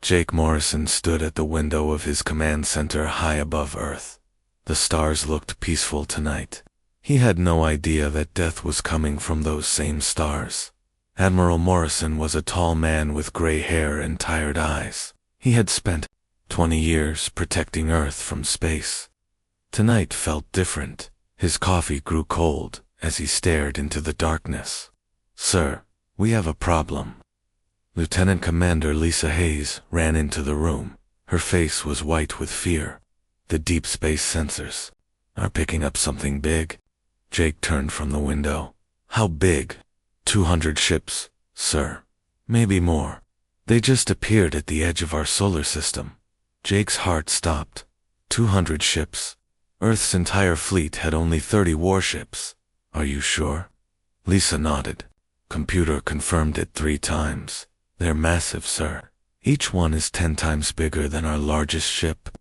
Jake Morrison stood at the window of his command center high above Earth. The stars looked peaceful tonight. He had no idea that death was coming from those same stars. Admiral Morrison was a tall man with gray hair and tired eyes. He had spent 20 years protecting Earth from space. Tonight felt different. His coffee grew cold as he stared into the darkness. "Sir, we have a problem." Lieutenant Commander Lisa Hayes ran into the room. Her face was white with fear. "The deep space sensors are picking up something big." Jake turned from the window. "How big?" 200 ships, sir. Maybe more. They just appeared at the edge of our solar system. Jake's heart stopped. 200 ships. Earth's entire fleet had only 30 warships. "Are you sure?" Lisa nodded. "Computer confirmed it 3 times. They're massive, sir. Each one is 10 times bigger than our largest ship."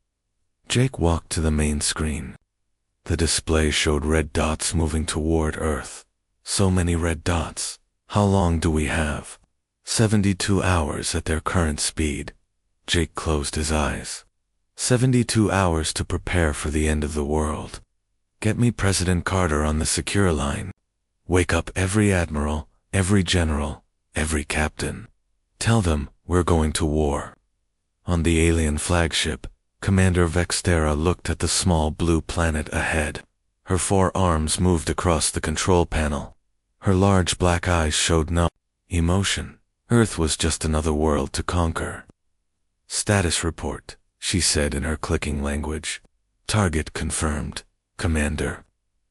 Jake walked to the main screen. The display showed red dots moving toward Earth. So many red dots. "How long do we have?" 72 hours at their current speed. Jake closed his eyes. 72 hours to prepare for the end of the world. "Get me President Carter on the secure line. Wake up every admiral, every general, every captain. Tell them we're going to war." On the alien flagship, Commander Vextera looked at the small blue planet ahead. Her 4 arms moved across the control panel. Her large black eyes showed no emotion. Earth was just another world to conquer. "Status report," she said in her clicking language. "Target confirmed, Commander.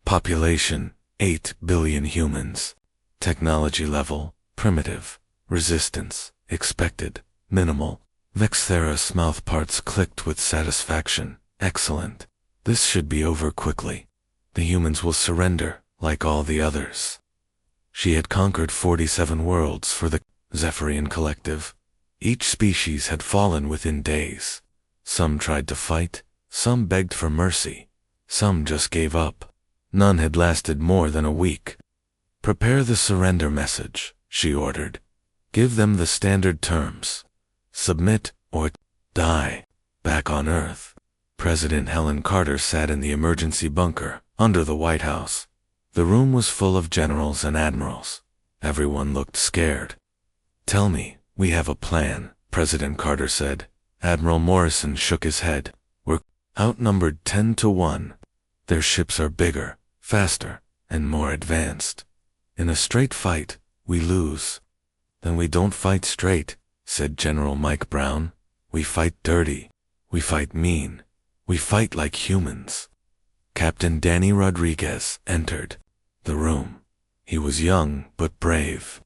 Population, 8 billion humans. Technology level, primitive. Resistance, expected, minimal." Vexthera's mouth parts clicked with satisfaction. "Excellent. This should be over quickly. The humans will surrender, like all the others." She had conquered 47 worlds for the Zephyrian Collective. Each species had fallen within days. Some tried to fight, some begged for mercy, some just gave up. None had lasted more than a week. "Prepare the surrender message," she ordered. "Give them the standard terms. Submit or die." Back on Earth, President Helen Carter sat in the emergency bunker under the White House. The room was full of generals and admirals. Everyone looked scared. "Tell me, we have a plan," President Carter said. Admiral Morrison shook his head. "We're outnumbered 10 to 1. Their ships are bigger, faster, and more advanced. In a straight fight, we lose." "Then we don't fight straight," said General Mike Brown. "We fight dirty. We fight mean. We fight like humans." Captain Danny Rodriguez entered the room. He was young but brave.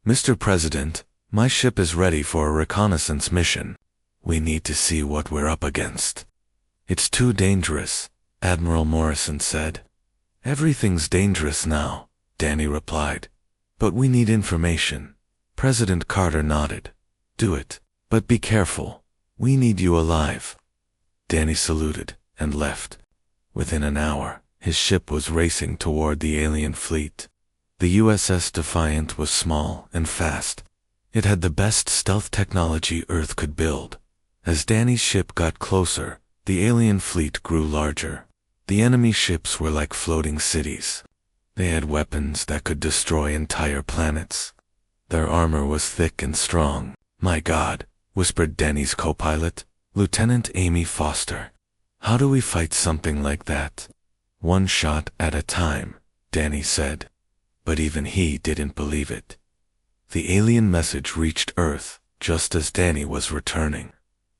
"Mr. President, my ship is ready for a reconnaissance mission. We need to see what we're up against." "It's too dangerous," Admiral Morrison said. "Everything's dangerous now," Danny replied. "But we need information." President Carter nodded. "Do it, but be careful. We need you alive." Danny saluted and left. Within an hour, his ship was racing toward the alien fleet. The USS Defiant was small and fast. It had the best stealth technology Earth could build. As Danny's ship got closer, the alien fleet grew larger. The enemy ships were like floating cities. They had weapons that could destroy entire planets. Their armor was thick and strong. "My God," whispered Danny's co-pilot, Lieutenant Amy Foster. "How do we fight something like that?" "One shot at a time," Danny said. But even he didn't believe it. The alien message reached Earth just as Danny was returning.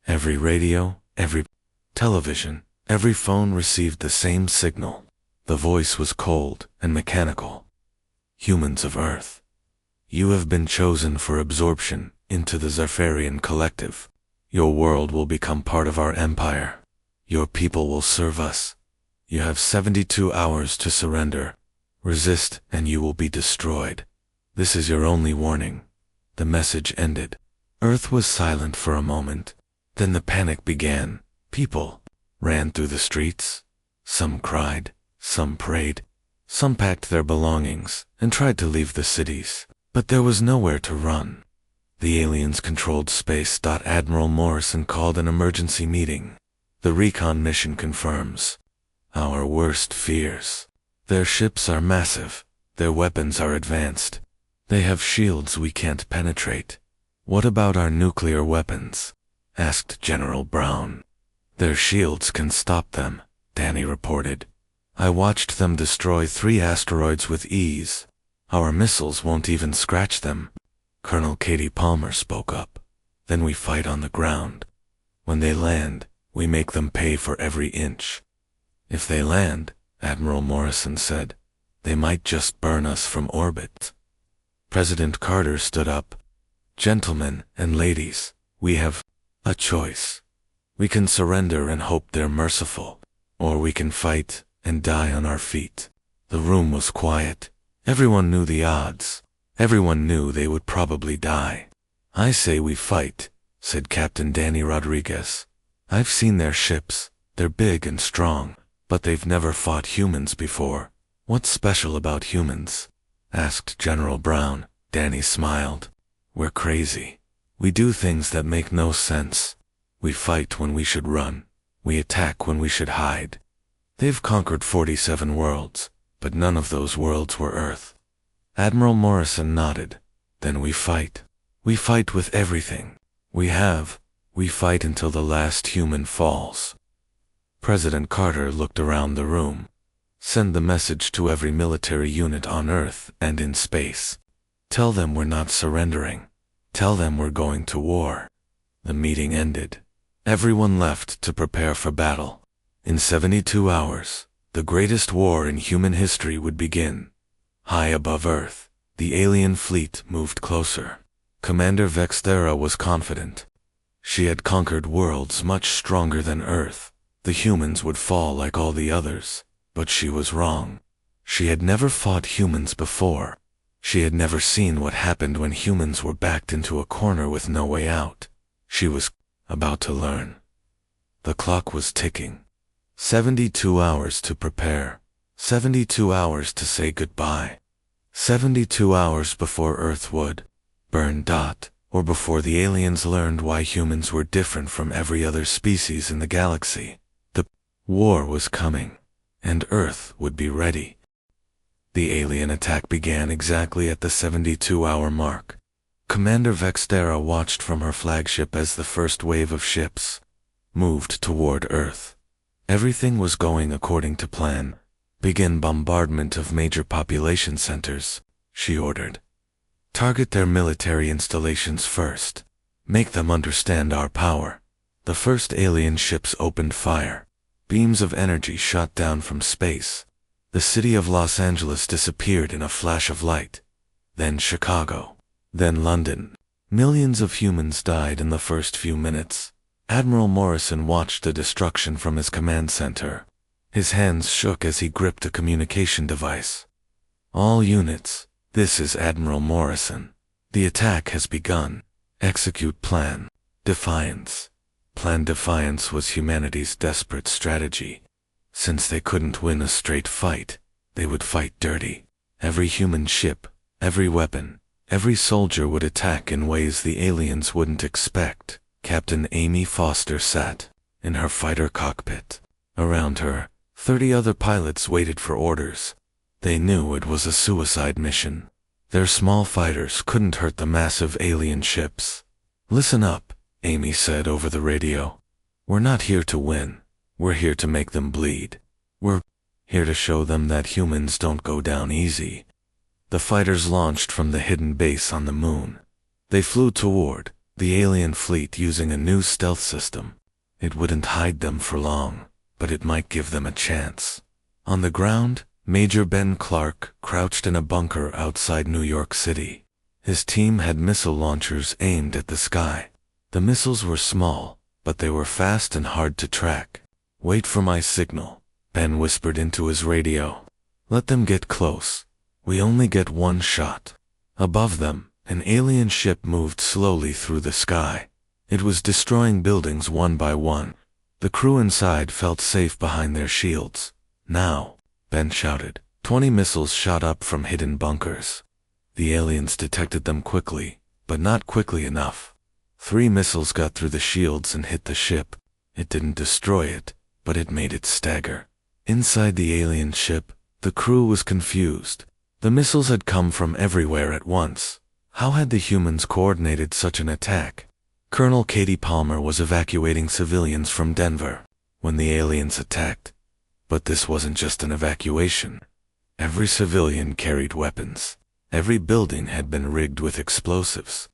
Every radio, every television, every phone received the same signal. The voice was cold and mechanical. "Humans of Earth, you have been chosen for absorption into the Zephyrian Collective. Your world will become part of our empire. Your people will serve us. You have 72 hours to surrender. Resist and you will be destroyed. This is your only warning." The message ended. Earth was silent for a moment. Then the panic began. People ran through the streets. Some cried, some prayed, some packed their belongings and tried to leave the cities. But there was nowhere to run. The aliens controlled space. Admiral Morrison called an emergency meeting. The recon mission confirms our worst fears. Their ships are massive. Their weapons are advanced. They have shields we can't penetrate. What about our nuclear weapons? Asked General Brown. Their shields can stop them, Danny reported. I watched them destroy 3 asteroids with ease. Our missiles won't even scratch them. Colonel Katie Palmer spoke up. Then we fight on the ground. When they land, we make them pay for every inch. If they land, Admiral Morrison said, they might just burn us from orbit. President Carter stood up. Gentlemen and ladies, we have a choice. We can surrender and hope they're merciful, or we can fight and die on our feet. The room was quiet. Everyone knew the odds. Everyone knew they would probably die. I say we fight, said Captain Danny Rodriguez. I've seen their ships. They're big and strong, but they've never fought humans before. What's special about humans? Asked General Brown. Danny smiled. We're crazy. We do things that make no sense. We fight when we should run. We attack when we should hide. They've conquered 47 worlds, but none of those worlds were Earth. Admiral Morrison nodded. Then we fight. We fight with everything we have. We fight until the last human falls. President Carter looked around the room. Send the message to every military unit on Earth and in space. Tell them we're not surrendering. Tell them we're going to war. The meeting ended. Everyone left to prepare for battle. In 72 hours, the greatest war in human history would begin. High above Earth, the alien fleet moved closer. Commander Vextera was confident. She had conquered worlds much stronger than Earth. The humans would fall like all the others, but she was wrong. She had never fought humans before. She had never seen what happened when humans were backed into a corner with no way out. She was about to learn. The clock was ticking. 72 hours to prepare. 72 hours to say goodbye. 72 hours before Earth would burn. Or before the aliens learned why humans were different from every other species in the galaxy. The war was coming, and Earth would be ready. The alien attack began exactly at the 72-hour mark. Commander Vextera watched from her flagship as the first wave of ships moved toward Earth. Everything was going according to plan. Begin bombardment of major population centers, she ordered. Target their military installations first. Make them understand our power. The first alien ships opened fire. Beams of energy shot down from space. The city of Los Angeles disappeared in a flash of light. Then Chicago. Then London. Millions of humans died in the first few minutes. Admiral Morrison watched the destruction from his command center. His hands shook as he gripped a communication device. All units, this is Admiral Morrison. The attack has begun. Execute plan. Defiance. Plan Defiance was humanity's desperate strategy. Since they couldn't win a straight fight, they would fight dirty. Every human ship, every weapon, every soldier would attack in ways the aliens wouldn't expect. Captain Amy Foster sat in her fighter cockpit. Around her, 30 other pilots waited for orders. They knew it was a suicide mission. Their small fighters couldn't hurt the massive alien ships. Listen up, Amy said over the radio. We're not here to win. We're here to make them bleed. We're here to show them that humans don't go down easy. The fighters launched from the hidden base on the moon. They flew toward the alien fleet using a new stealth system. It wouldn't hide them for long, but it might give them a chance. On the ground, Major Ben Clark crouched in a bunker outside New York City. His team had missile launchers aimed at the sky. The missiles were small, but they were fast and hard to track. Wait for my signal, Ben whispered into his radio. Let them get close. We only get one shot. Above them, an alien ship moved slowly through the sky. It was destroying buildings one by one. The crew inside felt safe behind their shields. Now, Ben shouted. 20 missiles shot up from hidden bunkers. The aliens detected them quickly. but not quickly enough. 3 missiles got through the shields and hit the ship. It didn't destroy it, but it made it stagger. Inside the alien ship, the crew was confused. The missiles had come from everywhere at once. How had the humans coordinated such an attack? Colonel Katie Palmer was evacuating civilians from Denver when the aliens attacked. But this wasn't just an evacuation. Every civilian carried weapons. Every building had been rigged with explosives.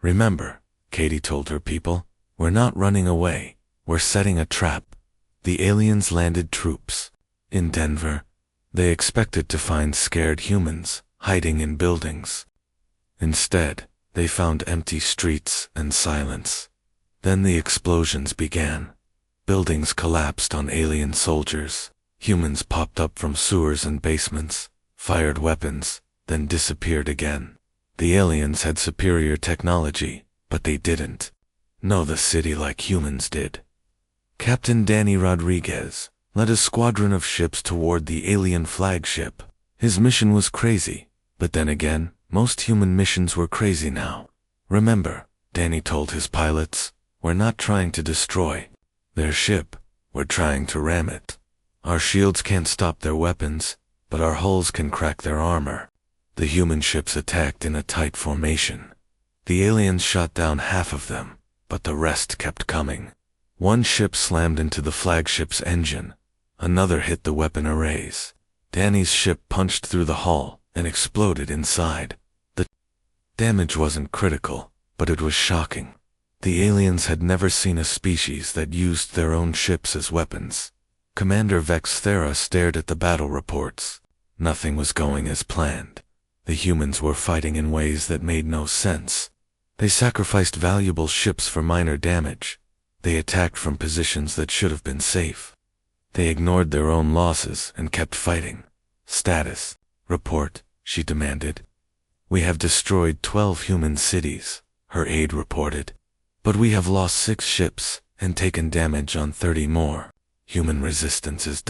Remember, Katie told her people, we're not running away. We're setting a trap. The aliens landed troops in Denver. They expected to find scared humans hiding in buildings. Instead, they found empty streets and silence. Then the explosions began. Buildings collapsed on alien soldiers. Humans popped up from sewers and basements, fired weapons, then disappeared again. The aliens had superior technology, but they didn't know the city like humans did. Captain Danny Rodriguez led a squadron of ships toward the alien flagship. His mission was crazy, but then again, most human missions were crazy now. Remember, Danny told his pilots, we're not trying to destroy their ship, we're trying to ram it. Our shields can't stop their weapons, but our hulls can crack their armor. The human ships attacked in a tight formation. The aliens shot down half of them, but the rest kept coming. One ship slammed into the flagship's engine. Another hit the weapon arrays. Danny's ship punched through the hull and exploded inside. The damage wasn't critical, but it was shocking. The aliens had never seen a species that used their own ships as weapons. Commander Vex Thera stared at the battle reports. Nothing was going as planned. The humans were fighting in ways that made no sense. They sacrificed valuable ships for minor damage. They attacked from positions that should have been safe. They ignored their own losses and kept fighting. Status report, she demanded. We have destroyed 12 human cities, her aide reported. But we have lost 6 ships and taken damage on 30 more. Human resistance is ...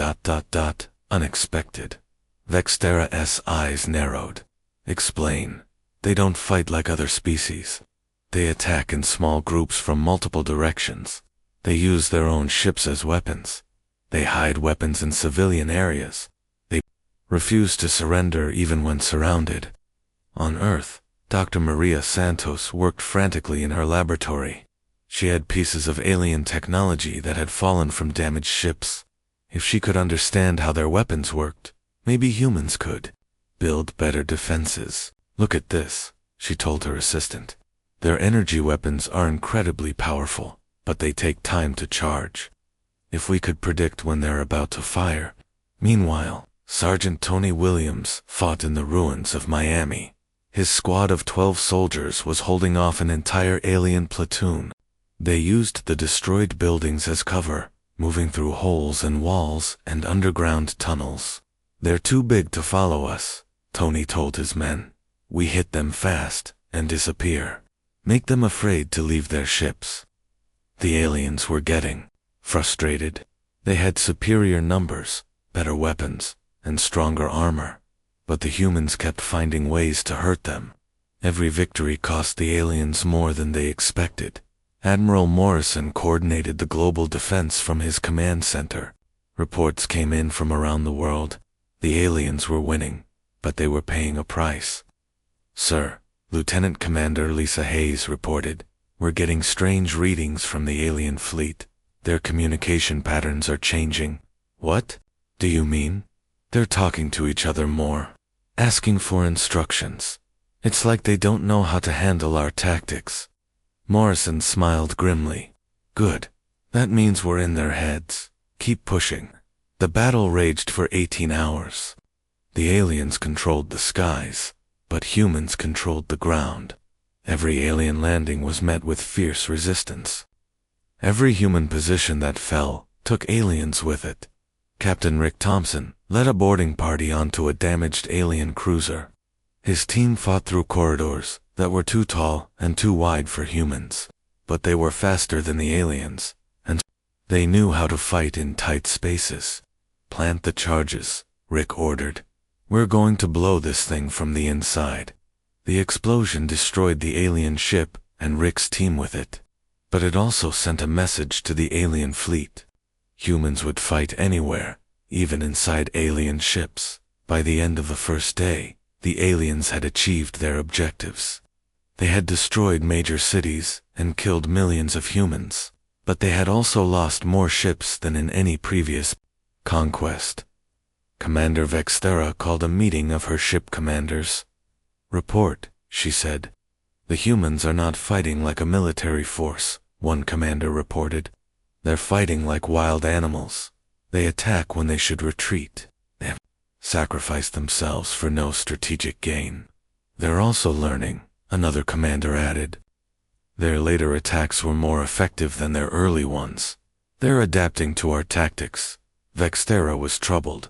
unexpected. Vextera's eyes narrowed. Explain. They don't fight like other species. They attack in small groups from multiple directions. They use their own ships as weapons. They hide weapons in civilian areas. They refuse to surrender even when surrounded. On Earth, Dr. Maria Santos worked frantically in her laboratory. She had pieces of alien technology that had fallen from damaged ships. If she could understand how their weapons worked, maybe humans could build better defenses. Look at this, she told her assistant. Their energy weapons are incredibly powerful, but they take time to charge. If we could predict when they're about to fire. Meanwhile, Sergeant Tony Williams fought in the ruins of Miami. His squad of 12 soldiers was holding off an entire alien platoon. They used the destroyed buildings as cover, moving through holes in walls and underground tunnels. They're too big to follow us, Tony told his men. We hit them fast and disappear. Make them afraid to leave their ships. The aliens were getting frustrated. They had superior numbers, better weapons, and stronger armor. But the humans kept finding ways to hurt them. Every victory cost the aliens more than they expected. Admiral Morrison coordinated the global defense from his command center. Reports came in from around the world. The aliens were winning, but they were paying a price. Sir, Lieutenant Commander Lisa Hayes reported, we're getting strange readings from the alien fleet. Their communication patterns are changing. What do you mean? They're talking to each other more, asking for instructions. It's like they don't know how to handle our tactics. Morrison smiled grimly. Good. That means we're in their heads. Keep pushing. The battle raged for 18 hours. The aliens controlled the skies, but humans controlled the ground. Every alien landing was met with fierce resistance. Every human position that fell took aliens with it. Captain Rick Thompson led a boarding party onto a damaged alien cruiser. His team fought through corridors that were too tall and too wide for humans, but they were faster than the aliens, and they knew how to fight in tight spaces. Plant the charges, Rick ordered. We're going to blow this thing from the inside. The explosion destroyed the alien ship and Rick's team with it. But it also sent a message to the alien fleet. Humans would fight anywhere, even inside alien ships. By the end of the first day, the aliens had achieved their objectives. They had destroyed major cities and killed millions of humans, but they had also lost more ships than in any previous conquest. Commander Vexthera called a meeting of her ship commanders. "Report," she said. "The humans are not fighting like a military force," one commander reported. "They're fighting like wild animals. They attack when they should retreat. They have sacrificed themselves for no strategic gain. They're also learning," another commander added. "Their later attacks were more effective than their early ones. They're adapting to our tactics." Vexthera was troubled.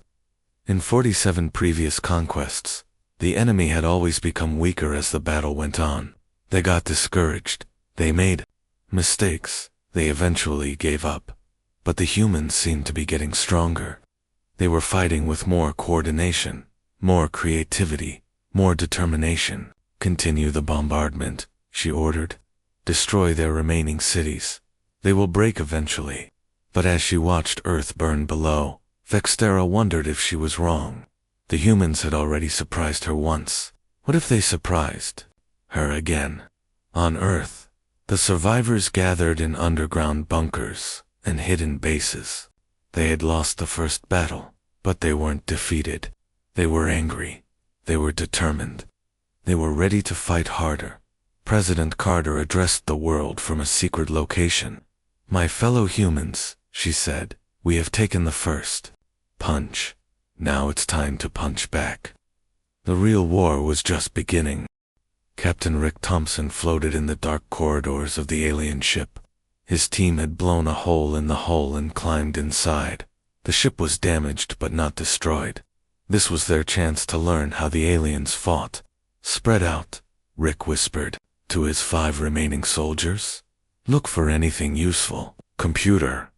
In 47 previous conquests, the enemy had always become weaker as the battle went on. They got discouraged. They made mistakes. They eventually gave up. But the humans seemed to be getting stronger. They were fighting with more coordination, more creativity, more determination. "Continue the bombardment," she ordered. "Destroy their remaining cities. They will break eventually." But as she watched Earth burn below, Vexthera wondered if she was wrong. The humans had already surprised her once. What if they surprised her again? On Earth, the survivors gathered in underground bunkers and hidden bases. They had lost the first battle, but they weren't defeated. They were angry. They were determined. They were ready to fight harder. President Carter addressed the world from a secret location. "My fellow humans," she said, "we have taken the first punch. Now it's time to punch back." The real war was just beginning. Captain Rick Thompson floated in the dark corridors of the alien ship. His team had blown a hole in the hull and climbed inside. The ship was damaged but not destroyed. This was their chance to learn how the aliens fought. "Spread out," Rick whispered to his 5 remaining soldiers. "Look for anything useful. Computer,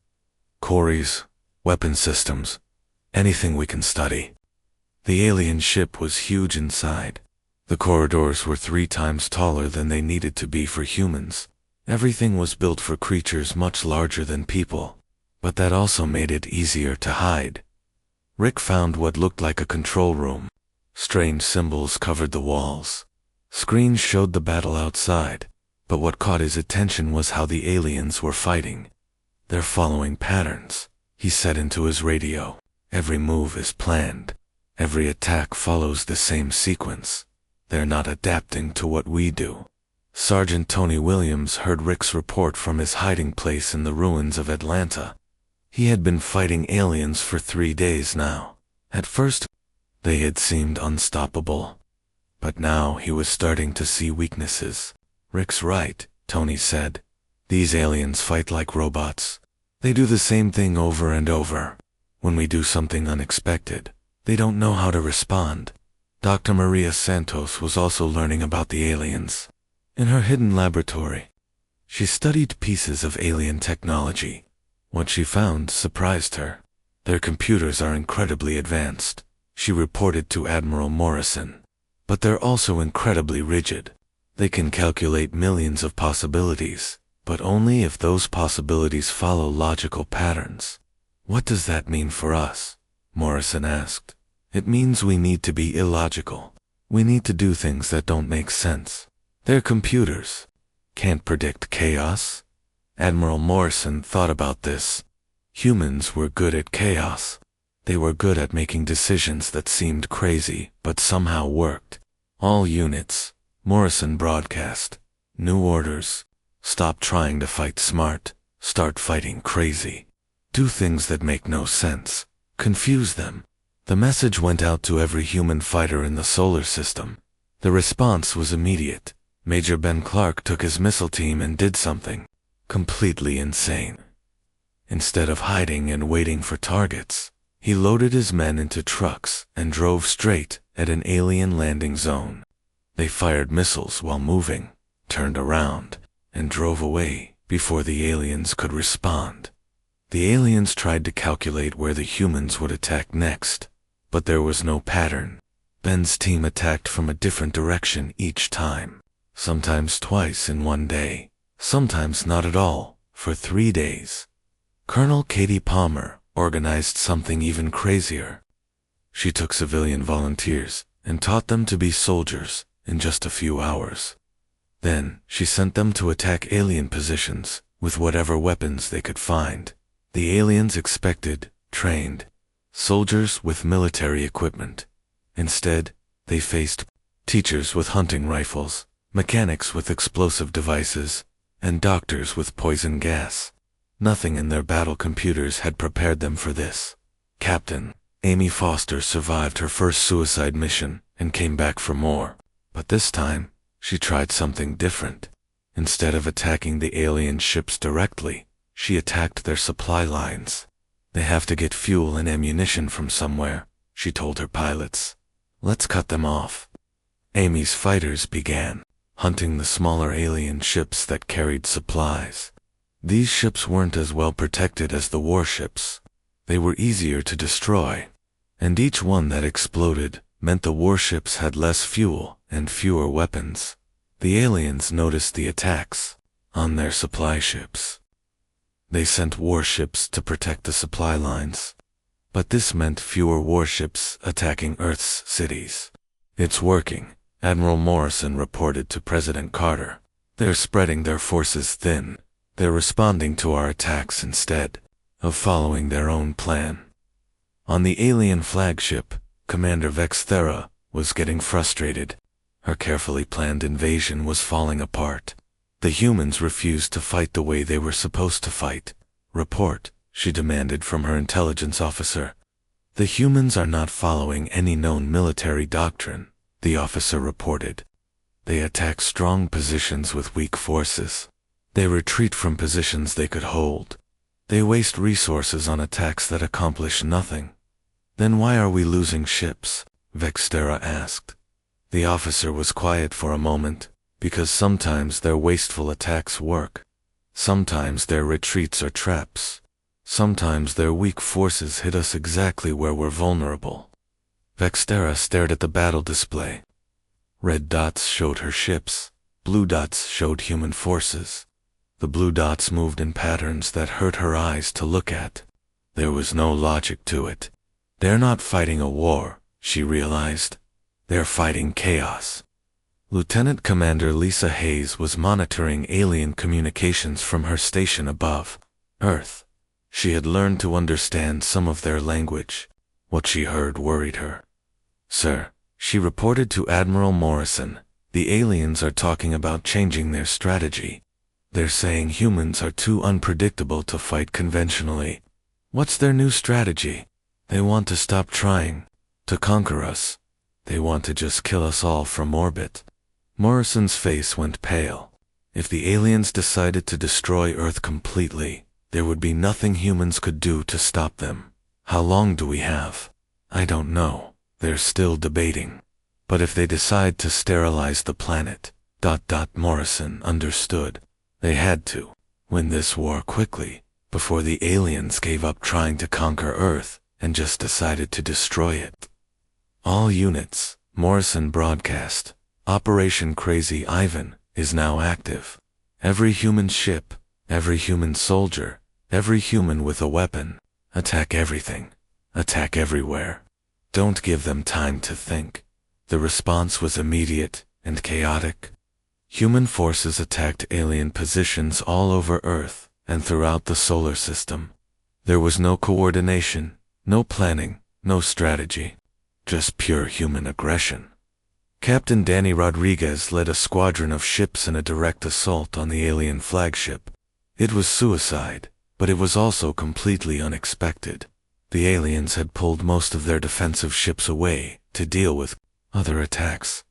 quarries, weapon systems, anything we can study." The alien ship was huge inside. The corridors were 3 times taller than they needed to be for humans. Everything was built for creatures much larger than people, but that also made it easier to hide. Rick found what looked like a control room. Strange symbols covered the walls. Screens showed the battle outside, but what caught his attention was how the aliens were fighting. "They're following patterns," he said into his radio. "Every move is planned. Every attack follows the same sequence. They're not adapting to what we do." Sergeant Tony Williams heard Rick's report from his hiding place in the ruins of Atlanta. He had been fighting aliens for 3 days now. At first, they had seemed unstoppable. But now he was starting to see weaknesses. "Rick's right," Tony said. "These aliens fight like robots. They do the same thing over and over. When we do something unexpected, they don't know how to respond." Dr. Maria Santos was also learning about the aliens. In her hidden laboratory, she studied pieces of alien technology. What she found surprised her. "Their computers are incredibly advanced," she reported to Admiral Morrison. "But they're also incredibly rigid. They can calculate millions of possibilities, but only if those possibilities follow logical patterns." "What does that mean for us?" Morrison asked. "It means we need to be illogical. We need to do things that don't make sense. Their computers can't predict chaos." Admiral Morrison thought about this. Humans were good at chaos. They were good at making decisions that seemed crazy but somehow worked. "All units," Morrison broadcast. "New orders. Stop trying to fight smart. Start fighting crazy. Do things that make no sense. Confuse them." The message went out to every human fighter in the solar system. The response was immediate. Major Ben Clark took his missile team and did something completely insane. Instead of hiding and waiting for targets, he loaded his men into trucks and drove straight at an alien landing zone. They fired missiles while moving, turned around, and drove away before the aliens could respond. The aliens tried to calculate where the humans would attack next, but there was no pattern. Ben's team attacked from a different direction each time, sometimes twice in one day, sometimes not at all, for 3 days. Colonel Katie Palmer organized something even crazier. She took civilian volunteers and taught them to be soldiers in just a few hours. Then, she sent them to attack alien positions with whatever weapons they could find. The aliens expected trained soldiers with military equipment. Instead, they faced teachers with hunting rifles, mechanics with explosive devices, and doctors with poison gas. Nothing in their battle computers had prepared them for this. Captain Amy Foster survived her first suicide mission and came back for more. But this time, she tried something different. Instead of attacking the alien ships directly, she attacked their supply lines. They have to get fuel and ammunition from somewhere, she told her pilots. Let's cut them off. Amy's fighters began hunting the smaller alien ships that carried supplies. These ships weren't as well protected as the warships. They were easier to destroy, and each one that exploded meant the warships had less fuel and fewer weapons. The aliens noticed the attacks on their supply ships. They sent warships to protect the supply lines. But this meant fewer warships attacking Earth's cities. It's working, Admiral Morrison reported to President Carter. They're spreading their forces thin. They're responding to our attacks instead of following their own plan. On the alien flagship, Commander Vexthera was getting frustrated. Her carefully planned invasion was falling apart. The humans refused to fight the way they were supposed to fight. Report, she demanded from her intelligence officer. The humans are not following any known military doctrine, the officer reported. They attack strong positions with weak forces. They retreat from positions they could hold. They waste resources on attacks that accomplish nothing. Then why are we losing ships? Vexthera asked. The officer was quiet for a moment, because sometimes their wasteful attacks work. Sometimes their retreats are traps. Sometimes their weak forces hit us exactly where we're vulnerable. Vexthera stared at the battle display. Red dots showed her ships. Blue dots showed human forces. The blue dots moved in patterns that hurt her eyes to look at. There was no logic to it. They're not fighting a war, she realized. They're fighting chaos. Lieutenant Commander Lisa Hayes was monitoring alien communications from her station above Earth. She had learned to understand some of their language. What she heard worried her. Sir, she reported to Admiral Morrison, the aliens are talking about changing their strategy. They're saying humans are too unpredictable to fight conventionally. What's their new strategy? They want to stop trying to conquer us. They want to just kill us all from orbit. Morrison's face went pale. If the aliens decided to destroy Earth completely, there would be nothing humans could do to stop them. How long do we have? I don't know. They're still debating. But if they decide to sterilize the planet, Morrison understood. They had to win this war quickly, before the aliens gave up trying to conquer Earth and just decided to destroy it. All units, Morrison broadcast. Operation Crazy Ivan is now active. Every human ship, every human soldier, every human with a weapon, attack everything. Attack everywhere. Don't give them time to think. The response was immediate and chaotic. Human forces attacked alien positions all over Earth and throughout the solar system. There was no coordination, no planning, no strategy. Just pure human aggression. Captain Danny Rodriguez led a squadron of ships in a direct assault on the alien flagship. It was suicide, but it was also completely unexpected. The aliens had pulled most of their defensive ships away to deal with other attacks.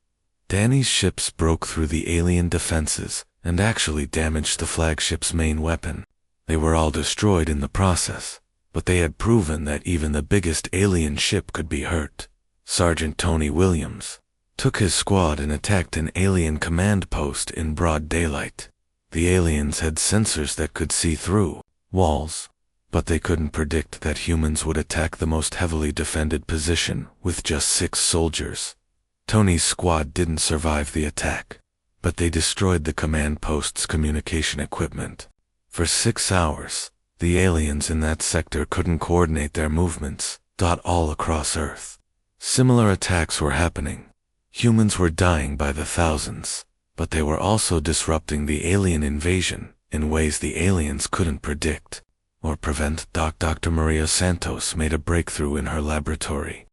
Danny's ships broke through the alien defenses and actually damaged the flagship's main weapon. They were all destroyed in the process, but they had proven that even the biggest alien ship could be hurt. Sergeant Tony Williams took his squad and attacked an alien command post in broad daylight. The aliens had sensors that could see through walls, but they couldn't predict that humans would attack the most heavily defended position with just 6 soldiers. Tony's squad didn't survive the attack, but they destroyed the command post's communication equipment. For 6 hours, the aliens in that sector couldn't coordinate their movements, all across Earth. Similar attacks were happening. Humans were dying by the thousands, but they were also disrupting the alien invasion in ways the aliens couldn't predict or prevent. Dr. Maria Santos made a breakthrough in her laboratory.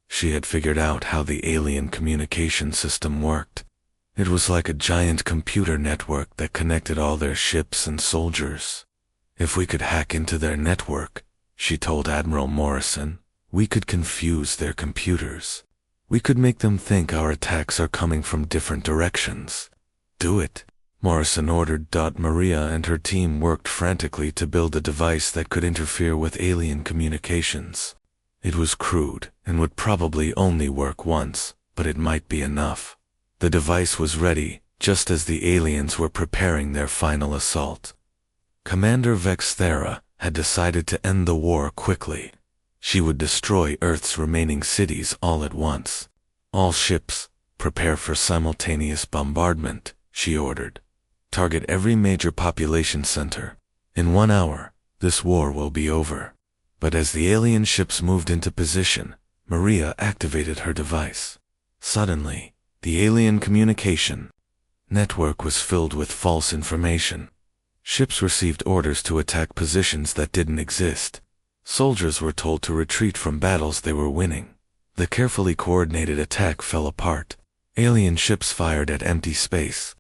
She had figured out how the alien communication system worked. It was like a giant computer network that connected all their ships and soldiers. If we could hack into their network, she told Admiral Morrison, we could confuse their computers. We could make them think our attacks are coming from different directions. Do it, Morrison ordered. Maria and her team worked frantically to build a device that could interfere with alien communications. It was crude and would probably only work once, but it might be enough. The device was ready, just as the aliens were preparing their final assault. Commander Vex Thera had decided to end the war quickly. She would destroy Earth's remaining cities all at once. All ships, prepare for simultaneous bombardment, she ordered. Target every major population center. In 1 hour, this war will be over. But as the alien ships moved into position, Maria activated her device. Suddenly, the alien communication network was filled with false information. Ships received orders to attack positions that didn't exist. Soldiers were told to retreat from battles they were winning. The carefully coordinated attack fell apart. Alien ships fired at empty space.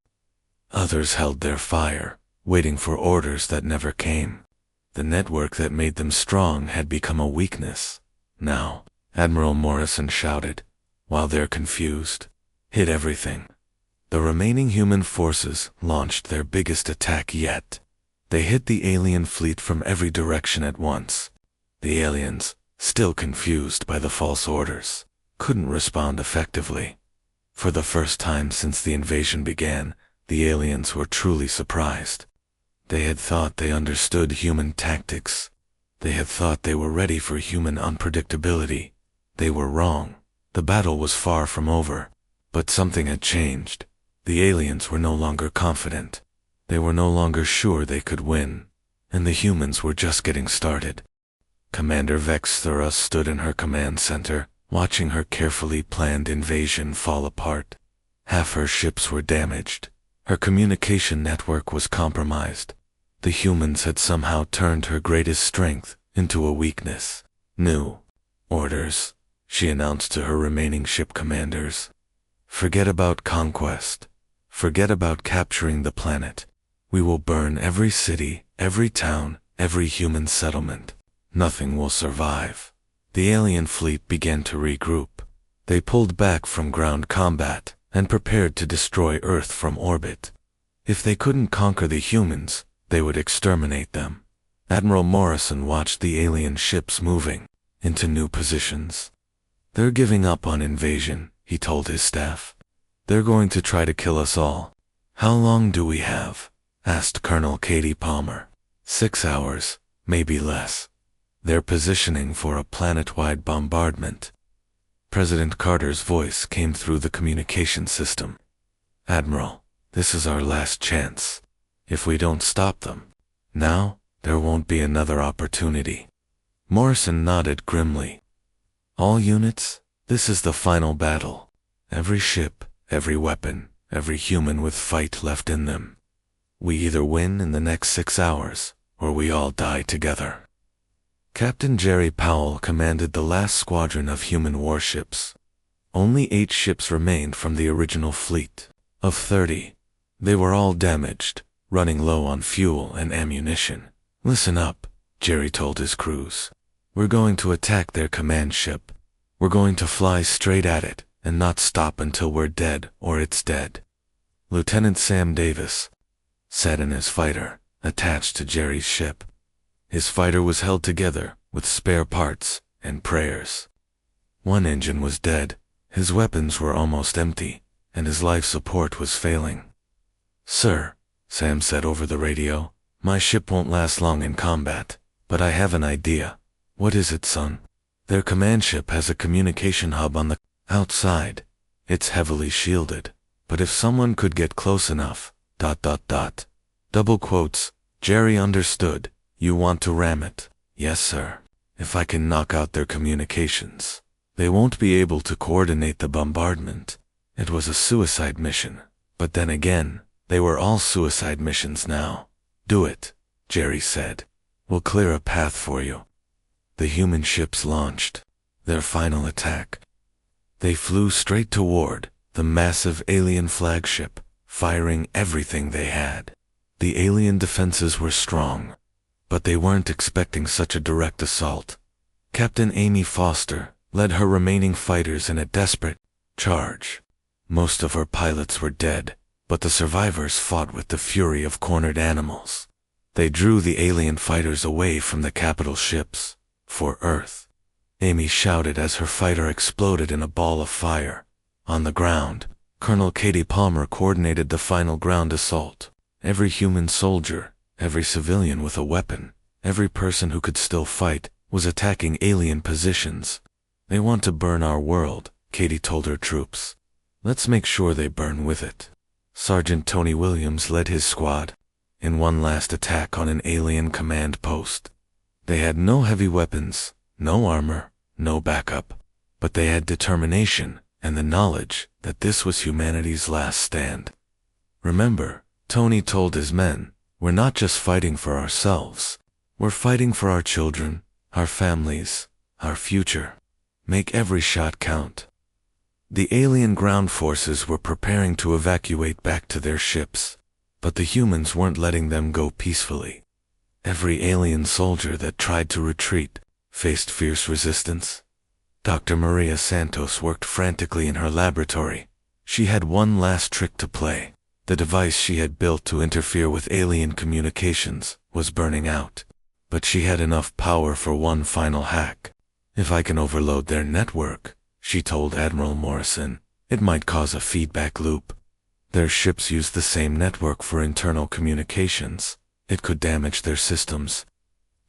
Others held their fire, waiting for orders that never came. The network that made them strong had become a weakness. Now, Admiral Morrison shouted, while they're confused, hit everything. The remaining human forces launched their biggest attack yet. They hit the alien fleet from every direction at once. The aliens, still confused by the false orders, couldn't respond effectively. For the first time since the invasion began, the aliens were truly surprised. They had thought they understood human tactics. They had thought they were ready for human unpredictability. They were wrong. The battle was far from over. But something had changed. The aliens were no longer confident. They were no longer sure they could win. And the humans were just getting started. Commander Vex Thera stood in her command center, watching her carefully planned invasion fall apart. Half her ships were damaged. Her communication network was compromised. The humans had somehow turned her greatest strength into a weakness. New orders, she announced to her remaining ship commanders. Forget about conquest. Forget about capturing the planet. We will burn every city, every town, every human settlement. Nothing will survive. The alien fleet began to regroup. They pulled back from ground combat and prepared to destroy Earth from orbit. If they couldn't conquer the humans, they would exterminate them. Admiral Morrison watched the alien ships moving into new positions. They're giving up on invasion, he told his staff. They're going to try to kill us all. How long do we have? Asked Colonel Katie Palmer. 6 hours, maybe less. They're positioning for a planet-wide bombardment. President Carter's voice came through the communication system. Admiral, this is our last chance. If we don't stop them now, there won't be another opportunity. Morrison nodded grimly. All units, this is the final battle. Every ship, every weapon, every human with fight left in them. We either win in the next 6 hours, or we all die together. Captain Jerry Powell commanded the last squadron of human warships. Only 8 ships remained from the original fleet of 30. They were all damaged, running low on fuel and ammunition. Listen up, Jerry told his crews. We're going to attack their command ship. We're going to fly straight at it and not stop until we're dead or it's dead. Lieutenant Sam Davis sat in his fighter, attached to Jerry's ship. His fighter was held together with spare parts and prayers. One engine was dead, his weapons were almost empty, and his life support was failing. Sir, Sam said over the radio, my ship won't last long in combat, but I have an idea. What is it, son? Their command ship has a communication hub on the outside. It's heavily shielded, but if someone could get close enough, ... Double quotes, Jerry understood. You want to ram it? Yes, sir. If I can knock out their communications, they won't be able to coordinate the bombardment. It was a suicide mission, but then again, they were all suicide missions now. Do it, Jerry said. We'll clear a path for you. The human ships launched their final attack. They flew straight toward the massive alien flagship, firing everything they had. The alien defenses were strong, but they weren't expecting such a direct assault. Captain Amy Foster led her remaining fighters in a desperate charge. Most of her pilots were dead, but the survivors fought with the fury of cornered animals. They drew the alien fighters away from the capital ships for Earth. Amy shouted as her fighter exploded in a ball of fire. On the ground, Colonel Katie Palmer coordinated the final ground assault. Every human soldier, every civilian with a weapon, every person who could still fight, was attacking alien positions. They want to burn our world, Katie told her troops. Let's make sure they burn with it. Sergeant Tony Williams led his squad in one last attack on an alien command post. They had no heavy weapons, no armor, no backup, but they had determination and the knowledge that this was humanity's last stand. Remember, Tony told his men, we're not just fighting for ourselves. We're fighting for our children, our families, our future. Make every shot count. The alien ground forces were preparing to evacuate back to their ships, but the humans weren't letting them go peacefully. Every alien soldier that tried to retreat faced fierce resistance. Dr. Maria Santos worked frantically in her laboratory. She had one last trick to play. The device she had built to interfere with alien communications was burning out, but she had enough power for one final hack. If I can overload their network, she told Admiral Morrison, it might cause a feedback loop. Their ships use the same network for internal communications. It could damage their systems.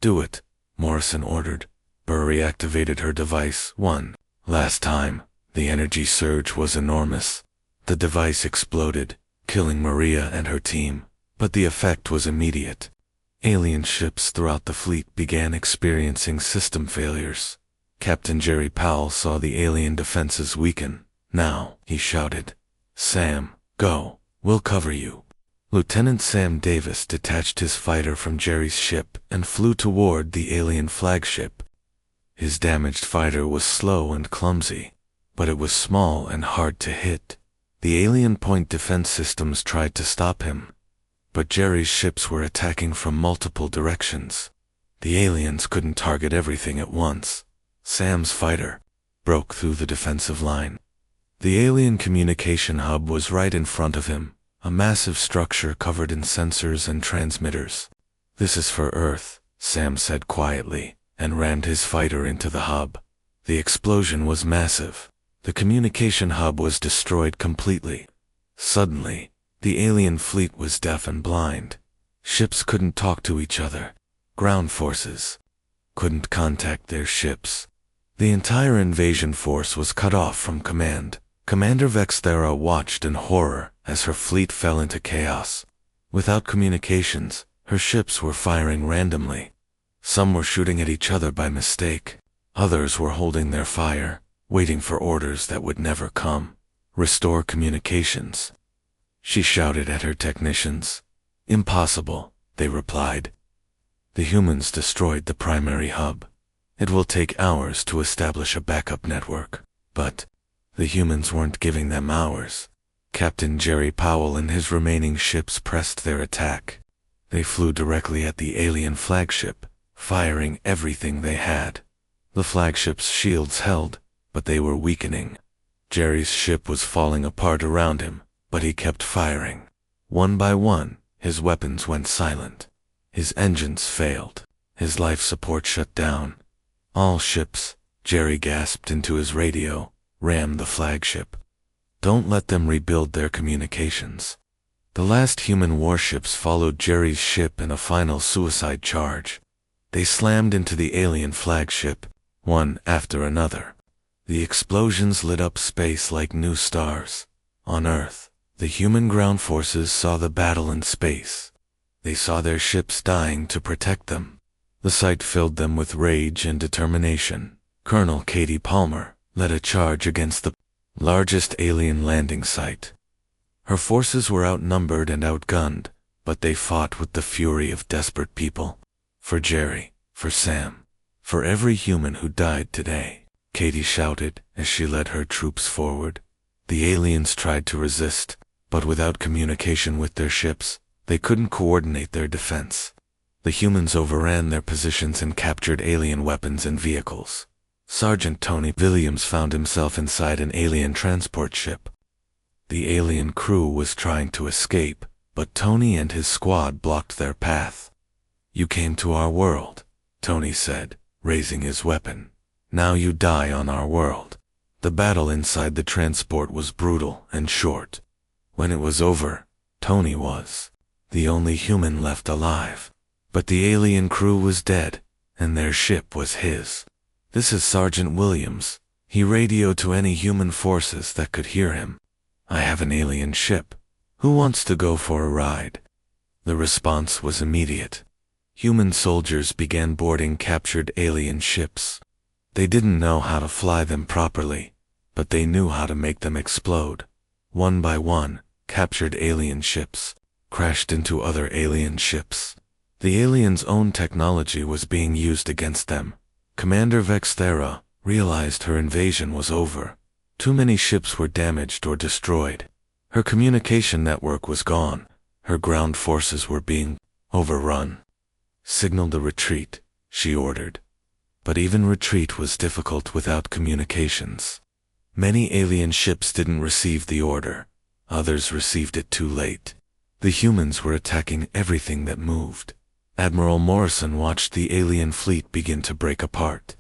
Do it, Morrison ordered. Burr reactivated her device one last time. The energy surge was enormous. The device exploded, killing Maria and her team, but the effect was immediate. Alien ships throughout the fleet began experiencing system failures. Captain Jerry Powell saw the alien defenses weaken. Now, he shouted, Sam, go, we'll cover you. Lieutenant Sam Davis detached his fighter from Jerry's ship and flew toward the alien flagship. His damaged fighter was slow and clumsy, but it was small and hard to hit. The alien point defense systems tried to stop him, but Jerry's ships were attacking from multiple directions. The aliens couldn't target everything at once. Sam's fighter broke through the defensive line. The alien communication hub was right in front of him, a massive structure covered in sensors and transmitters. This is for Earth, Sam said quietly, and rammed his fighter into the hub. The explosion was massive. The communication hub was destroyed completely. Suddenly, the alien fleet was deaf and blind. Ships couldn't talk to each other. Ground forces couldn't contact their ships. The entire invasion force was cut off from command. Commander Vexthera watched in horror as her fleet fell into chaos. Without communications, her ships were firing randomly. Some were shooting at each other by mistake. Others were holding their fire, waiting for orders that would never come. Restore communications. She shouted at her technicians. Impossible, they replied. The humans destroyed the primary hub. It will take hours to establish a backup network, but the humans weren't giving them hours. Captain Jerry Powell and his remaining ships pressed their attack. They flew directly at the alien flagship, firing everything they had. The flagship's shields held, but they were weakening. Jerry's ship was falling apart around him, but he kept firing. One by one, his weapons went silent. His engines failed. His life support shut down. All ships, Jerry gasped into his radio, ram the flagship. Don't let them rebuild their communications. The last human warships followed Jerry's ship in a final suicide charge. They slammed into the alien flagship, one after another. The explosions lit up space like new stars. On Earth, the human ground forces saw the battle in space. They saw their ships dying to protect them. The sight filled them with rage and determination. Colonel Katie Palmer led a charge against the largest alien landing site. Her forces were outnumbered and outgunned, but they fought with the fury of desperate people. For Jerry, for Sam, for every human who died today, Katie shouted as she led her troops forward. The aliens tried to resist, but without communication with their ships, they couldn't coordinate their defense. The humans overran their positions and captured alien weapons and vehicles. Sergeant Tony Williams found himself inside an alien transport ship. The alien crew was trying to escape, but Tony and his squad blocked their path. "You came to our world," Tony said, raising his weapon. "Now you die on our world." The battle inside the transport was brutal and short. When it was over, Tony was the only human left alive. But the alien crew was dead, and their ship was his. "This is Sergeant Williams," he radioed to any human forces that could hear him. "I have an alien ship. Who wants to go for a ride?" The response was immediate. Human soldiers began boarding captured alien ships. They didn't know how to fly them properly, but they knew how to make them explode. One by one, captured alien ships crashed into other alien ships. The aliens' own technology was being used against them. Commander Vexthera realized her invasion was over. Too many ships were damaged or destroyed. Her communication network was gone. Her ground forces were being overrun. "Signal the retreat," she ordered. But even retreat was difficult without communications. Many alien ships didn't receive the order. Others received it too late. The humans were attacking everything that moved. Admiral Morrison watched the alien fleet begin to break apart.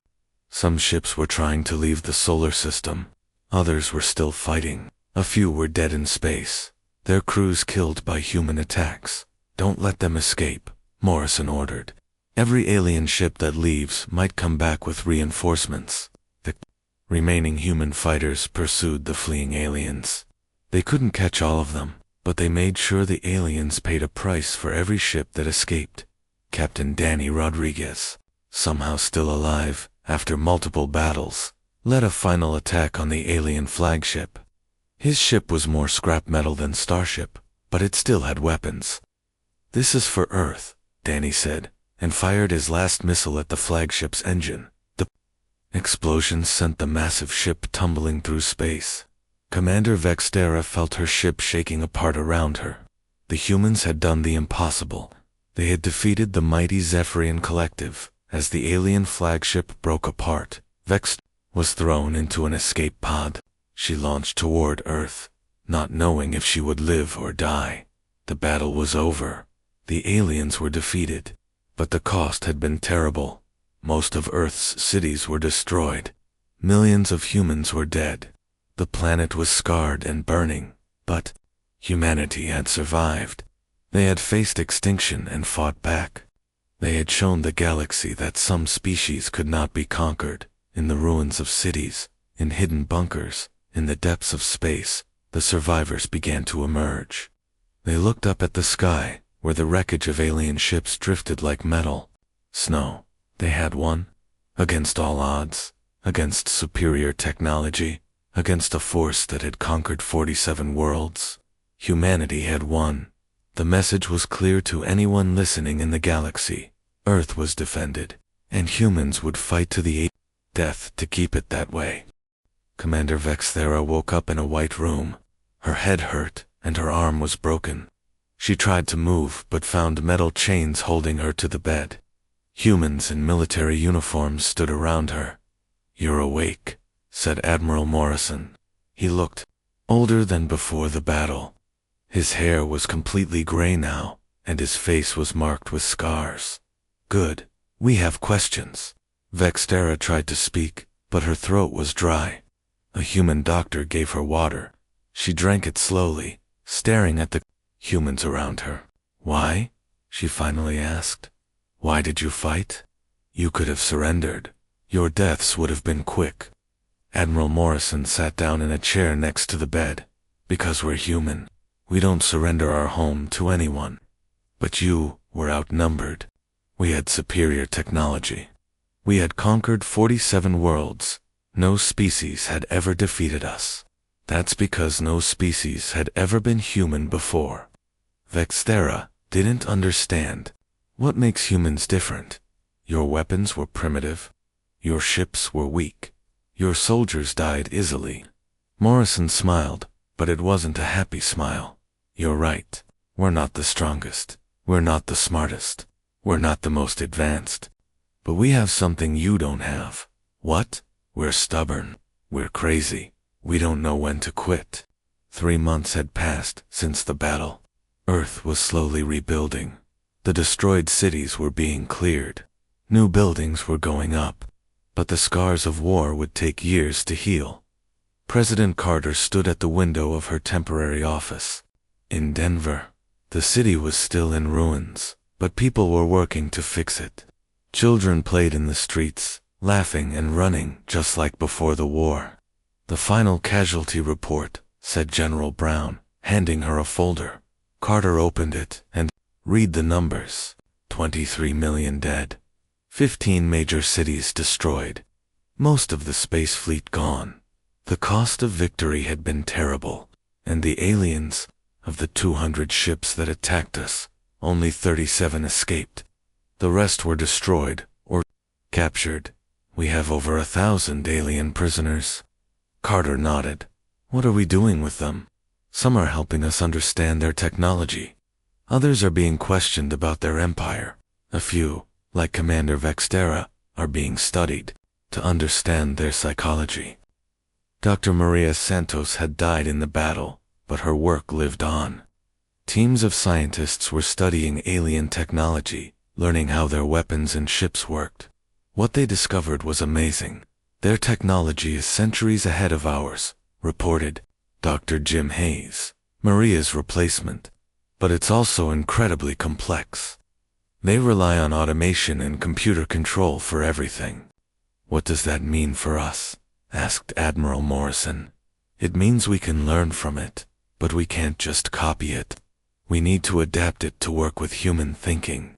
Some ships were trying to leave the solar system. Others were still fighting. A few were dead in space, their crews killed by human attacks. "Don't let them escape," Morrison ordered. "Every alien ship that leaves might come back with reinforcements." The remaining human fighters pursued the fleeing aliens. They couldn't catch all of them, but they made sure the aliens paid a price for every ship that escaped. Captain Danny Rodriguez, somehow still alive after multiple battles, led a final attack on the alien flagship. His ship was more scrap metal than Starship, but it still had weapons. "This is for Earth," Danny said, and fired his last missile at the flagship's engine. The explosion sent the massive ship tumbling through space. Commander Vexthera felt her ship shaking apart around her. The humans had done the impossible. They had defeated the mighty Zephyrian Collective. As the alien flagship broke apart, Vex was thrown into an escape pod. She launched toward Earth, not knowing if she would live or die. The battle was over. The aliens were defeated, but the cost had been terrible. Most of Earth's cities were destroyed. Millions of humans were dead. The planet was scarred and burning, but humanity had survived. They had faced extinction and fought back. They had shown the galaxy that some species could not be conquered. In the ruins of cities, in hidden bunkers, in the depths of space, the survivors began to emerge. They looked up at the sky, where the wreckage of alien ships drifted like metal. Snow. They had won. Against all odds. Against superior technology. Against a force that had conquered 47 worlds. Humanity had won. The message was clear to anyone listening in the galaxy. Earth was defended, and humans would fight to the death to keep it that way. Commander Vexthera woke up in a white room. Her head hurt, and her arm was broken. She tried to move, but found metal chains holding her to the bed. Humans in military uniforms stood around her. "You're awake," said Admiral Morrison. He looked older than before the battle. His hair was completely gray now, and his face was marked with scars. "Good. We have questions." Vexthera tried to speak, but her throat was dry. A human doctor gave her water. She drank it slowly, staring at the humans around her. "Why?" she finally asked. "Why did you fight? You could have surrendered. Your deaths would have been quick." Admiral Morrison sat down in a chair next to the bed. Because we're human, we don't surrender our home to anyone. But you were outnumbered. We had superior technology. We had conquered 47 worlds. No species had ever defeated us. That's because no species had ever been human before. Vextera didn't understand. What makes humans different? Your weapons were primitive. Your ships were weak. Your soldiers died easily. Morrison smiled, but it wasn't a happy smile. You're right. We're not the strongest. We're not the smartest. We're not the most advanced. But we have something you don't have. What? We're stubborn. We're crazy. We don't know when to quit. 3 months had passed since the battle. Earth was slowly rebuilding. The destroyed cities were being cleared. New buildings were going up. But the scars of war would take years to heal. President Carter stood at the window of her temporary office. In Denver, the city was still in ruins, but people were working to fix it. Children played in the streets, laughing and running just like before the war. The final casualty report, said General Brown, handing her a folder. Carter opened it and read the numbers. 23 million dead. 15 major cities destroyed. Most of the space fleet gone. The cost of victory had been terrible, and the aliens, of the 200 ships that attacked us, only 37 escaped. The rest were destroyed or captured. We have over 1,000 alien prisoners. Carter nodded. What are we doing with them? Some are helping us understand their technology. Others are being questioned about their empire. A few, like Commander Vextera, are being studied to understand their psychology. Dr. Maria Santos had died in the battle, but her work lived on. Teams of scientists were studying alien technology, learning how their weapons and ships worked. What they discovered was amazing. Their technology is centuries ahead of ours, reported Dr. Jim Hayes, Maria's replacement. But it's also incredibly complex. They rely on automation and computer control for everything. What does that mean for us? Asked Admiral Morrison. It means we can learn from it, but we can't just copy it. We need to adapt it to work with human thinking.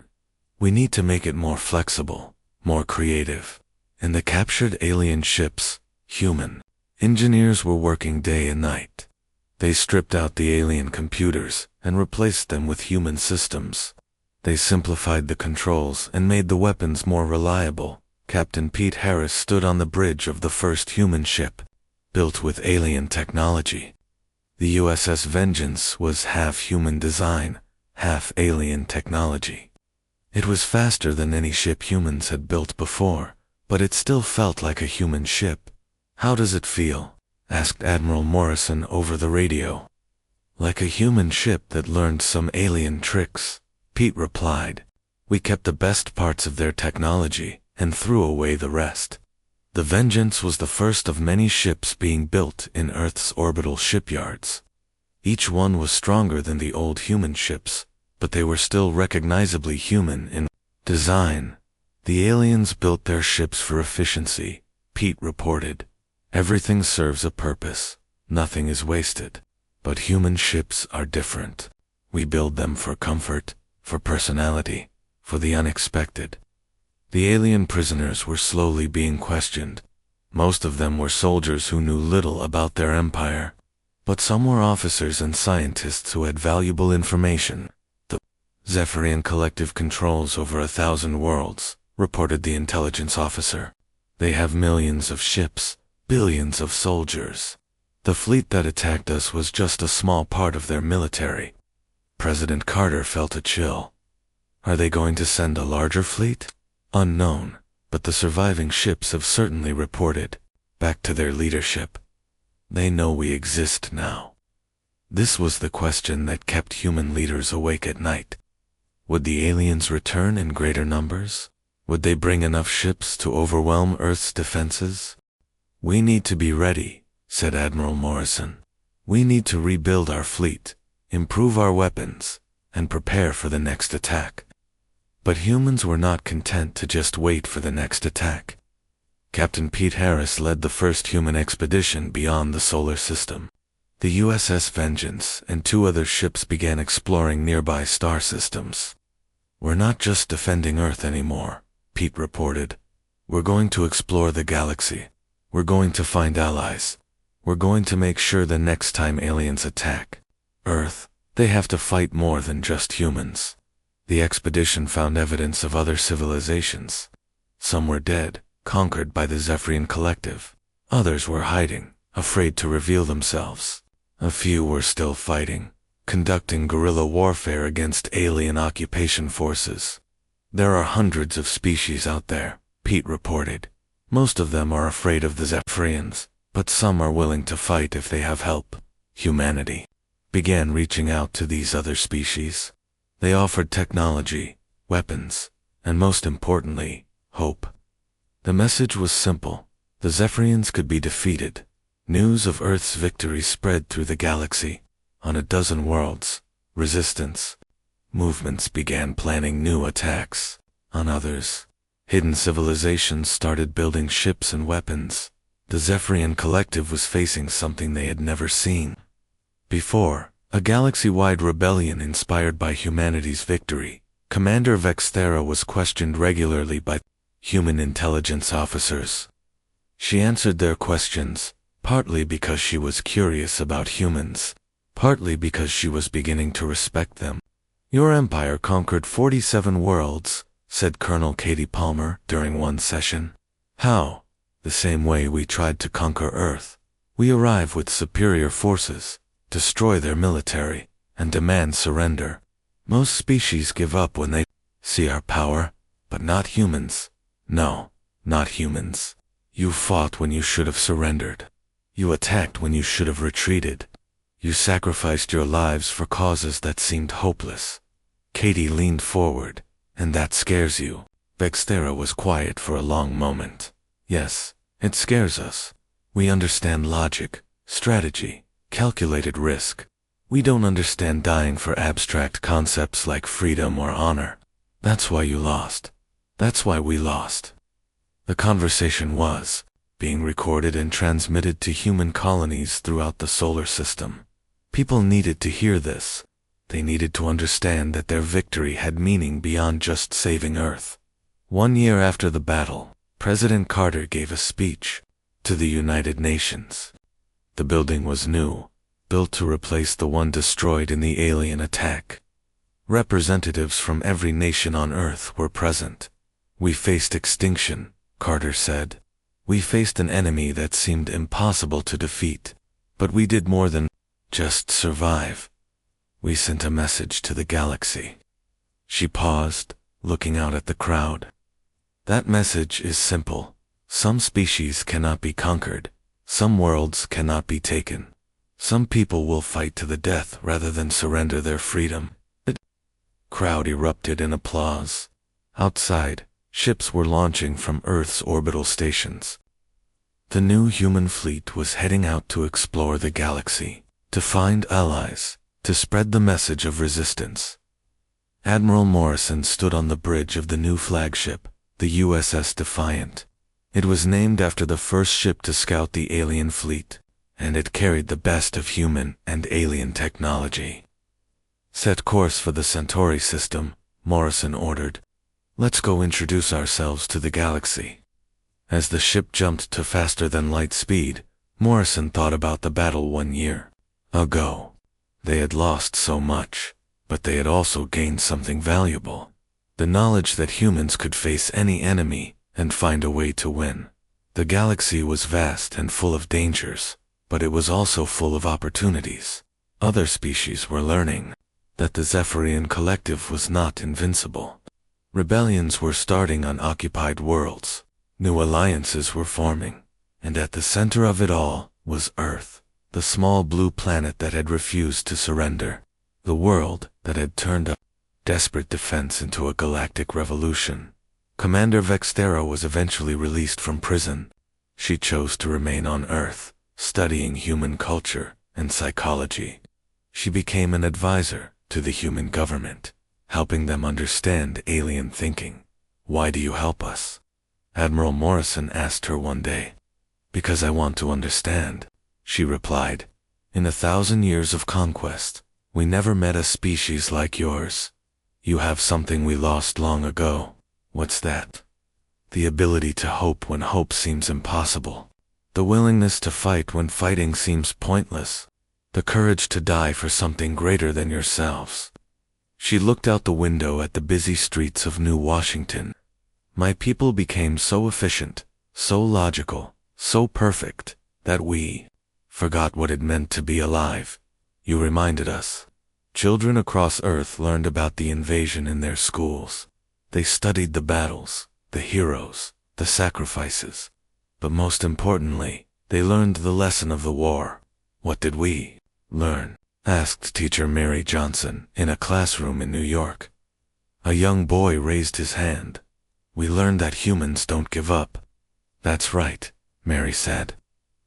We need to make it more flexible, more creative. In the captured alien ships, human engineers were working day and night. They stripped out the alien computers and replaced them with human systems. They simplified the controls and made the weapons more reliable. Captain Pete Harris stood on the bridge of the first human ship, built with alien technology. The USS Vengeance was half human design, half alien technology. It was faster than any ship humans had built before, but it still felt like a human ship. How does it feel? Asked Admiral Morrison over the radio. Like a human ship that learned some alien tricks, Pete replied. We kept the best parts of their technology and threw away the rest. The Vengeance was the first of many ships being built in Earth's orbital shipyards. Each one was stronger than the old human ships, but they were still recognizably human in design. The aliens built their ships for efficiency, Pete reported. Everything serves a purpose. Nothing is wasted. But human ships are different. We build them for comfort, for personality, for the unexpected. The alien prisoners were slowly being questioned. Most of them were soldiers who knew little about their empire, but some were officers and scientists who had valuable information. The Zephyrian Collective controls over 1,000 worlds, reported the intelligence officer. They have millions of ships, billions of soldiers. The fleet that attacked us was just a small part of their military. President Carter felt a chill. Are they going to send a larger fleet? Unknown, but the surviving ships have certainly reported back to their leadership. They know we exist now. This was the question that kept human leaders awake at night. Would the aliens return in greater numbers? Would they bring enough ships to overwhelm Earth's defenses? We need to be ready, said Admiral Morrison. We need to rebuild our fleet, improve our weapons, and prepare for the next attack. But humans were not content to just wait for the next attack. Captain Pete Harris led the first human expedition beyond the solar system. The USS Vengeance and 2 other ships began exploring nearby star systems. "We're not just defending Earth anymore," Pete reported. "We're going to explore the galaxy. We're going to find allies. We're going to make sure the next time aliens attack Earth, they have to fight more than just humans." The expedition found evidence of other civilizations. Some were dead, conquered by the Zephyrian Collective. Others were hiding, afraid to reveal themselves. A few were still fighting, conducting guerrilla warfare against alien occupation forces. "There are hundreds of species out there," Pete reported. "Most of them are afraid of the Zephyrians, but some are willing to fight if they have help." Humanity began reaching out to these other species. They offered technology, weapons, and most importantly, hope. The message was simple: the Zephyrians could be defeated. News of Earth's victory spread through the galaxy. On a dozen worlds, resistance movements began planning new attacks. On others, hidden civilizations started building ships and weapons. The Zephyrian Collective was facing something they had never seen before: a galaxy-wide rebellion inspired by humanity's victory. Commander Vexthera was questioned regularly by human intelligence officers. She answered their questions, partly because she was curious about humans, partly because she was beginning to respect them. "Your empire conquered 47 worlds," said Colonel Katie Palmer during one session. "How?" "The same way we tried to conquer Earth. We arrive with superior forces, destroy their military, and demand surrender. Most species give up when they see our power, but not humans. No, not humans. You fought when you should have surrendered. You attacked when you should have retreated. You sacrificed your lives for causes that seemed hopeless." Katie leaned forward. "And that scares you?" Vexthera was quiet for a long moment. "Yes, it scares us. We understand logic, strategy, calculated risk. We don't understand dying for abstract concepts like freedom or honor. That's why you lost. That's why we lost." The conversation was being recorded and transmitted to human colonies throughout the solar system. People needed to hear this. They needed to understand that their victory had meaning beyond just saving Earth. 1 year after the battle, President Carter gave a speech to the United Nations. The building was new, built to replace the one destroyed in the alien attack. Representatives from every nation on Earth were present. "We faced extinction," Carter said. "We faced an enemy that seemed impossible to defeat. But we did more than just survive. We sent a message to the galaxy." She paused, looking out at the crowd. "That message is simple. Some species cannot be conquered. Some worlds cannot be taken. Some people will fight to the death rather than surrender their freedom." The crowd erupted in applause. Outside, ships were launching from Earth's orbital stations. The new human fleet was heading out to explore the galaxy, to find allies, to spread the message of resistance. Admiral Morrison stood on the bridge of the new flagship, the USS Defiant. It was named after the first ship to scout the alien fleet, and it carried the best of human and alien technology. "Set course for the Centauri system," Morrison ordered. "Let's go introduce ourselves to the galaxy." As the ship jumped to faster-than-light speed, Morrison thought about the battle 1 year ago. They had lost so much, but they had also gained something valuable: the knowledge that humans could face any enemy and find a way to win. The galaxy was vast and full of dangers, but it was also full of opportunities. Other species were learning that the Zephyrian Collective was not invincible. Rebellions were starting on occupied worlds. New alliances were forming. And at the center of it all was Earth, the small blue planet that had refused to surrender. The world that had turned a desperate defense into a galactic revolution. Commander Vexthera was eventually released from prison. She chose to remain on Earth, studying human culture and psychology. She became an advisor to the human government, helping them understand alien thinking. "Why do you help us?" Admiral Morrison asked her one day. Because I want to understand, she replied. In 1,000 years of conquest, we never met a species like yours. You have something we lost long ago. What's that? The ability to hope when hope seems impossible. The willingness to fight when fighting seems pointless. The courage to die for something greater than yourselves. She looked out the window at the busy streets of New Washington. My people became so efficient, so logical, so perfect, that we forgot what it meant to be alive. You reminded us. Children across Earth learned about the invasion in their schools. They studied the battles, the heroes, the sacrifices. But most importantly, they learned the lesson of the war. What did we learn? Asked teacher Mary Johnson in a classroom in New York. A young boy raised his hand. We learned that humans don't give up. That's right, Mary said.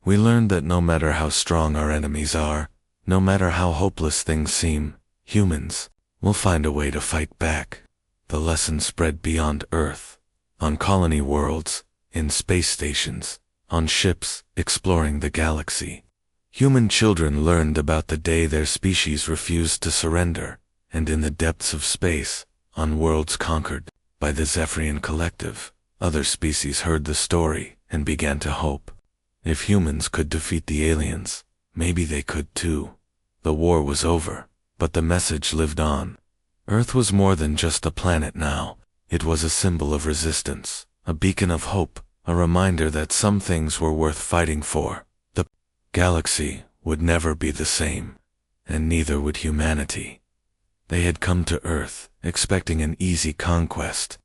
We learned that no matter how strong our enemies are, no matter how hopeless things seem, humans will find a way to fight back. The lesson spread beyond Earth, on colony worlds, in space stations, on ships exploring the galaxy. Human children learned about the day their species refused to surrender, and in the depths of space, on worlds conquered by the Zephyrian Collective, other species heard the story and began to hope. If humans could defeat the aliens, maybe they could too. The war was over, but the message lived on. Earth was more than just a planet now. It was a symbol of resistance, a beacon of hope, a reminder that some things were worth fighting for. The galaxy would never be the same, and neither would humanity. They had come to Earth, expecting an easy conquest.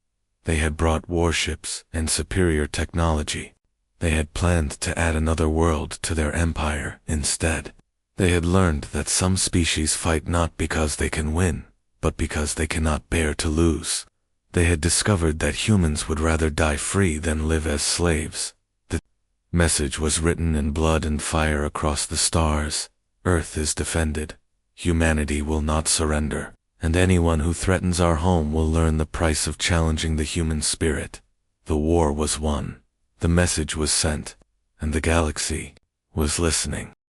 They had brought warships and superior technology. They had planned to add another world to their empire instead. They had learned that some species fight not because they can win, but because they cannot bear to lose. They had discovered that humans would rather die free than live as slaves. The message was written in blood and fire across the stars. Earth is defended. Humanity will not surrender, and anyone who threatens our home will learn the price of challenging the human spirit. The war was won. The message was sent, and the galaxy was listening.